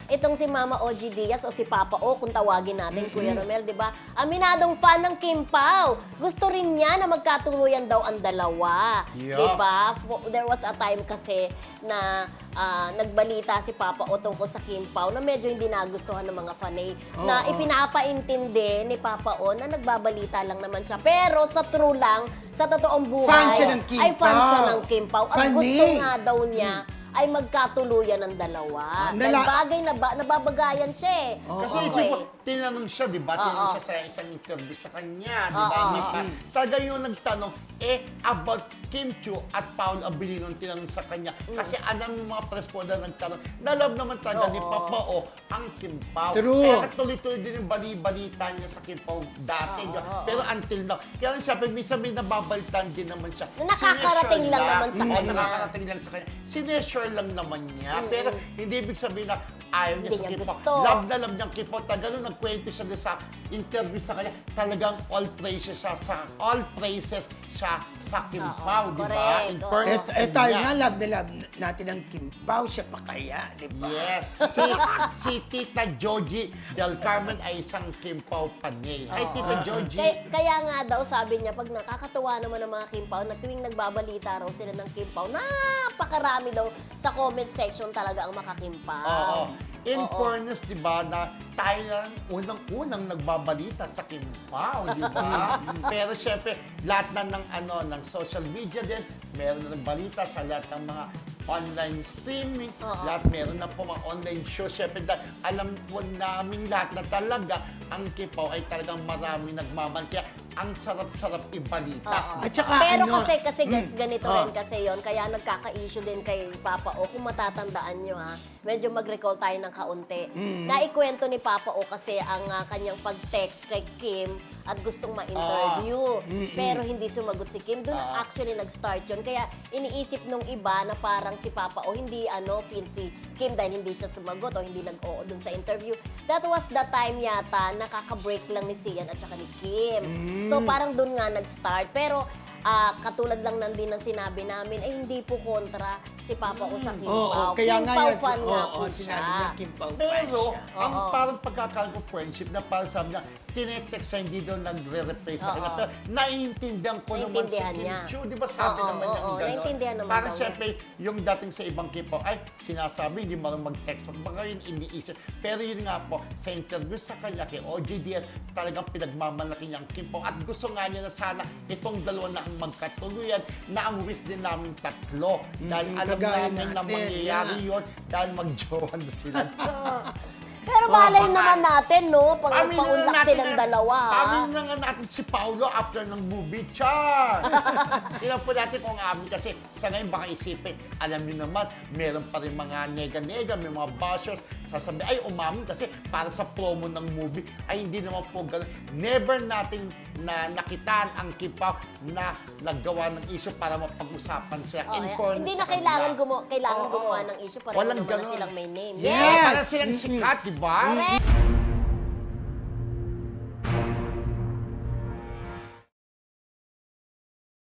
itong si Mama OG Diaz o si Papa O, kung tawagin natin, Kuya Romel, di ba? Aminadong fan ng Kim Pao. Gusto rin niya na magkatuluyan daw ang dalawa. Yeah. Di ba? There was a time kasi na nagbalita si Papa O tungkol sa Kim Pao na medyo hindi nagustuhan ng mga fanay. Na ipinapaintindi ni Papa O na nagbabalita lang naman siya. Pero sa true lang, sa totoong buhay, Fan siya ng Kim ay fan Pao. siya ng Kim Pao. At Fanny. gusto nga daw niya ay magkatuluyan ng dalawa. Dahil bagay na nababagayan siya eh. Kasi Okay. isip mo, tinanong siya, di ba? Tinanong Oo. siya sa isang interview sa kanya, di ba? Oo. Hindi pa. Talaga yung nagtanong, about Kim Chiu at Paolo Abilino tinanong sa kanya. Kasi alam mo mga press-poda nagtanong, na love naman talaga ni Oo. Papa O ang Kim Pao. True. Kaya tuloy-tuloy din yung balita niya sa Kim Pao dati. Oo, di ba? oo. Pero until now, kaya lang siyempre, minsan may nababalitan din naman siya. Na nakakarating Sinesure lang naman sa Oo, kanya. nakakarating lang sa kanya. Sinesure lang naman niya. Pero hindi ibig sabihin na ayaw niya Hindi sa niya Kim Pao. gusto. Love na love niyang Kim Pao. Tagalog, nagkwento siya doon sa interview sa kanya. Talagang all praises siya sa Kim Oo, Pao, di ba? correct. In Oo. fairness Eh, to tayo niya. nga, love na love natin ang Kim Pao, siya pa kaya, di ba? Yes. Si Tita Joji Del Carmen ay isang Kim Pao panay. Ay, Tita Joji. Kaya nga daw, sabi niya, pag nakakatuwa naman ng mga Kim Pao, na tuwing nagbabalita raw sila ng Kim Pao, napakarami daw sa comment section talaga ang maka-Kim Pao. Oo. In Oo. fairness, di ba, na tayo lang unang-unang nagbabalita sa Kim Pao, di ba? Pero syempre, lahat na ng social media din, meron na ng balita sa lahat ng mga online streaming, Oo. lahat meron na po mga online shows. Syempre, dahil alam po namin lahat na talaga ang Kim Pao ay talagang marami nagmamahal. Kaya ang sarap-sarap ibalita. Oo. At saka, Pero ano, kasi ganito Oh. rin kasi yon, kaya nagkaka-issue din kay Papa O. Kung matatandaan nyo medyo mag-recall tayo ng kaunti. Naikwento ni Papa O kasi ang kanyang pag-text kay Kim at gustong ma-interview. Pero hindi sumagot si Kim. Doon actually nag-start yun. Kaya iniisip nung iba na parang si Papa O hindi feel si Kim dahil hindi siya sumagot o hindi nag-oo doon sa interview. That was the time yata nakaka-break lang ni Sian at saka ni Kim. So parang doon nga nag-start. Pero katulad lang din ng sinabi namin, hindi po kontra si Papa O sa Kim Pao. kaya Kim nga Pao yan, fan nga po sinabi siya. niya Kim Pao fan Pero, siya. ang Oo. parang pagkakaroon ko friendship na parang sabi niya, tinetext siya, hindi daw nagre-reply sa kanya. Oo. Pero naiintindihan ko naman si Naiintindihan Kim niya. Chiu. Di ba sabi Oo, naman niya oo, ang gano'n? naiintindihan naman Parang daw niya. syempre, yung dating sa ibang Kim Pao, ay, sinasabi, hindi marunong mag-text. Baka yun iniisip. Pero yun nga po, sa interview sa kanya kay OG Diaz, talagang pinagmamalaki niya ang Kim Pao. At gusto nga niya na sana itong dalawa na ang magkatuluyan, na ang wish din namin tatlo. Dahil alam kagaya namin na natin, mangyayari yeah. yun dahil mag-jowa na sila. Pero malay baka- naman natin, no? Pag Aminin na paunlak natin silang na- dalawa, Aminin na nga natin si Paolo after ng movie, Char! Tingnan po natin kung amin kasi sa ngayon baka isipin, alam niyo naman, meron pa rin mga nega-nega, may mga bashers, sasabi, ay umamin kasi para sa promo ng movie, ay hindi naman po ganun. Never natin na nakitaan ang Kim Pao na naggawa ng issue para mapag-usapan sila. Oo, In yeah. fairness Hindi sa na kailangan, kanila. kailangan Oo. gumawa ng issue. Pareho Walang naman na ganun. silang may name. Yeah, Yes! para silang sikat, di ba? Correct.